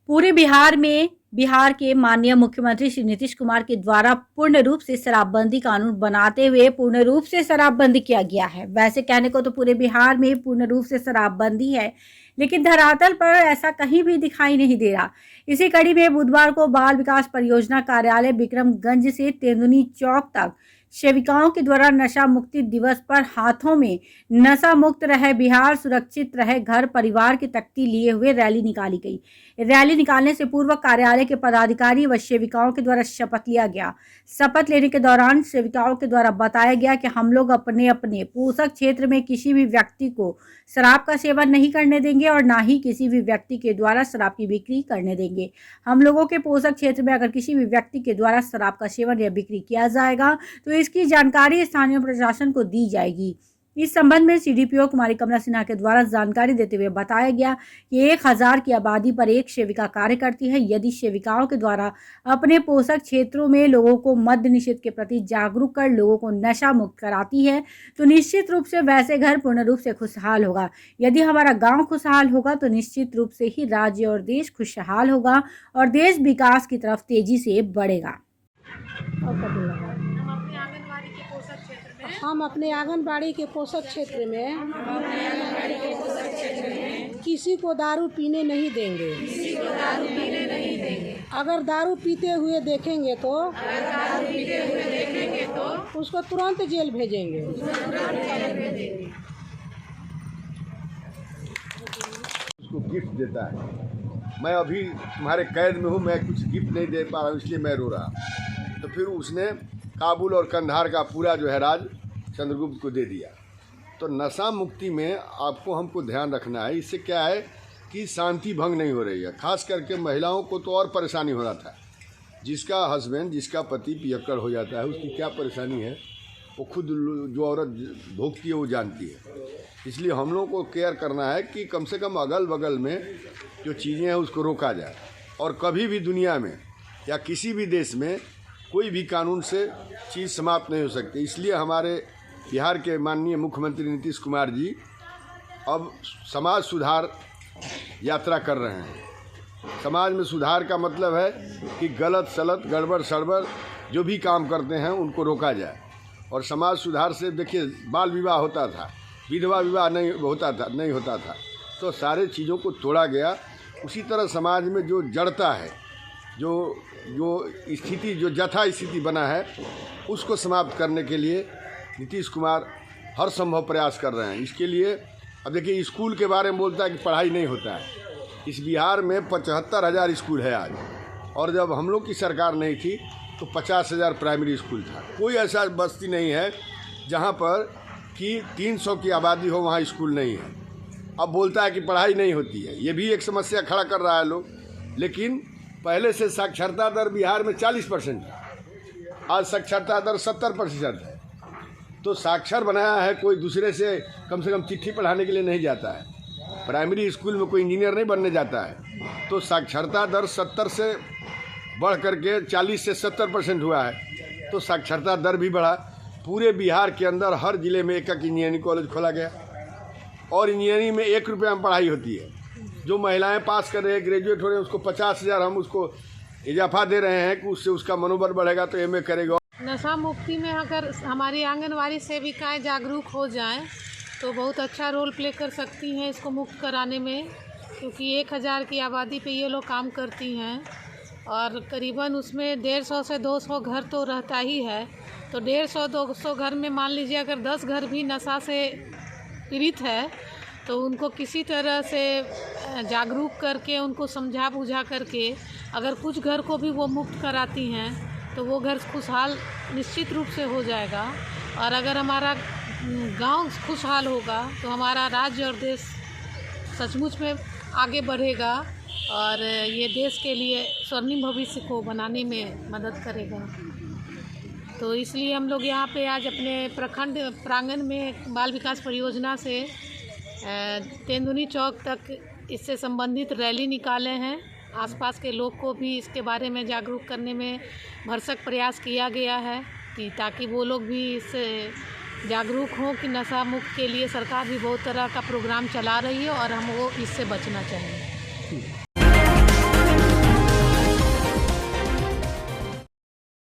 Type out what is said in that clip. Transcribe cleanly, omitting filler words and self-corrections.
पूरे बिहार के माननीय मुख्यमंत्री श्री नीतीश कुमार के द्वारा पूर्ण रूप से शराबबंदी कानून बनाते हुए पूर्ण रूप से शराबबंदी किया गया है। वैसे कहने को तो पूरे बिहार में पूर्ण रूप से शराबबंदी है, लेकिन धरातल पर ऐसा कहीं भी दिखाई नहीं दे रहा। इसी कड़ी में बुधवार को बाल विकास परियोजना कार्यालय विक्रमगंज से तेंदुनी चौक तक सेविकाओं के द्वारा नशा मुक्ति दिवस पर हाथों में नशा मुक्त रहे बिहार, सुरक्षित रहे घर परिवार की तख्ती लिए हुए रैली निकाली गई। रैली निकालने से पूर्व कार्यालय के पदाधिकारी व सेविकाओं के द्वारा शपथ लिया गया। शपथ लेने के दौरान सेविकाओं के द्वारा बताया गया कि हम लोग अपने अपने पोषक क्षेत्र में किसी भी व्यक्ति को शराब का सेवन नहीं करने देंगे और ना ही किसी भी व्यक्ति के द्वारा शराब की बिक्री करने देंगे। हम लोगों के पोषक क्षेत्र में अगर किसी भी व्यक्ति के द्वारा शराब का सेवन या बिक्री किया जाएगा तो इसकी जानकारी स्थानीय प्रशासन को दी जाएगी। इस संबंध में सीडीपीओ कुमारी कमला सिन्हा के द्वारा जानकारी देते हुए बताया गया कि 1000 की आबादी पर एक सेविका कार्य करती है। यदि सेविकाओं के द्वारा अपने पोषक क्षेत्रों में लोगों को मद्य निषेध के प्रति जागरूक कर लोगों को नशा मुक्त कराती है तो निश्चित रूप से वैसे घर पूर्ण रूप से खुशहाल होगा। यदि हमारा गाँव खुशहाल होगा तो निश्चित रूप से ही राज्य और देश खुशहाल होगा और देश विकास की तरफ तेजी से बढ़ेगा। हम अपने आंगनबाड़ी के पोषक क्षेत्र में किसी को दारू पीने नहीं देंगे। अगर दारू पीते हुए देखेंगे तो उसको तुरंत जेल भेजेंगे। उसको गिफ्ट देता है। मैं अभी तुम्हारे कैद में हूँ, मैं कुछ गिफ्ट नहीं दे पा रहा हूँ, इसलिए मैं रो रहा। तो फिर उसने काबुल और कंधार का पूरा जो है राज चंद्रगुप्त को दे दिया। तो नशा मुक्ति में आपको हमको ध्यान रखना है। इससे क्या है कि शांति भंग नहीं हो रही है। खास करके महिलाओं को तो और परेशानी हो रहा था। जिसका हस्बैंड, जिसका पति पियक्कड़ हो जाता है, उसकी क्या परेशानी है वो खुद जो औरत भोगती है वो जानती है। इसलिए हम लोगों को केयर करना है कि कम से कम अगल बगल में जो चीज़ें हैं उसको रोका जाए। और कभी भी दुनिया में या किसी भी देश में कोई भी कानून से चीज़ समाप्त नहीं हो सकती। इसलिए हमारे बिहार के माननीय मुख्यमंत्री नीतीश कुमार जी अब समाज सुधार यात्रा कर रहे हैं। समाज में सुधार का मतलब है कि गलत सलत गड़बड़ सड़बड़ जो भी काम करते हैं उनको रोका जाए। और समाज सुधार से देखिए, बाल विवाह होता था, विधवा विवाह नहीं होता था, तो सारे चीज़ों को तोड़ा गया। उसी तरह समाज में जो जड़ता है, जो स्थिति, जो जथा स्थिति बना है, उसको समाप्त करने के लिए नीतीश कुमार हर संभव प्रयास कर रहे हैं। इसके लिए अब देखिए, स्कूल के बारे में बोलता है कि पढ़ाई नहीं होता है। इस बिहार में 75,000 स्कूल है आज, और जब हम लोग की सरकार नहीं थी तो 50,000 प्राइमरी स्कूल था। कोई ऐसा बस्ती नहीं है जहाँ पर कि 300 की आबादी हो वहाँ स्कूल नहीं है। अब बोलता है कि पढ़ाई नहीं होती है। ये भी एक समस्या खड़ा कर रहा है लोग। लेकिन पहले से साक्षरता दर बिहार में 40% है, आज साक्षरता दर 70% है। तो साक्षर बनाया है कोई दूसरे से कम चिट्ठी पढ़ाने के लिए नहीं जाता है। प्राइमरी स्कूल में कोई इंजीनियर नहीं बनने जाता है। तो साक्षरता दर 70 से बढ़ करके 40 से 70% हुआ है। तो साक्षरता दर भी बढ़ा। पूरे बिहार के अंदर हर जिले में एक इंजीनियरिंग कॉलेज खोला गया, और इंजीनियरिंग में 1 रुपये में पढ़ाई होती है। जो महिलाएं पास कर रहे हैं, ग्रेजुएट हो रहे हैं, उसको 50,000 हम उसको इजाफा दे रहे हैं कि उससे उसका मनोबल बढ़ेगा तो MA करेगा। नशा मुक्ति में अगर हमारी आंगनवाड़ी सेविकाएं जागरूक हो जाएं तो बहुत अच्छा रोल प्ले कर सकती हैं इसको मुक्त कराने में, क्योंकि 1000 की आबादी पे ये लोग काम करती हैं और करीबन उसमें 150 से 200 घर तो रहता ही है। तो 150-200 घर में मान लीजिए अगर 10 घर भी नशा से पीड़ित है तो उनको किसी तरह से जागरूक करके, उनको समझा बुझा करके अगर कुछ घर को भी वो मुक्त कराती हैं तो वो घर खुशहाल निश्चित रूप से हो जाएगा। और अगर हमारा गांव खुशहाल होगा तो हमारा राज्य और देश सचमुच में आगे बढ़ेगा और ये देश के लिए स्वर्णिम भविष्य को बनाने में मदद करेगा। तो इसलिए हम लोग यहाँ पे आज अपने प्रखंड प्रांगण में बाल विकास परियोजना से तेंदुनी चौक तक इससे संबंधित रैली निकाले हैं। आसपास के लोग को भी इसके बारे में जागरूक करने में भरसक प्रयास किया गया है कि ताकि वो लोग भी इससे जागरूक हों कि नशा मुक्त के लिए सरकार भी बहुत तरह का प्रोग्राम चला रही है और हम वो इससे बचना चाहिए।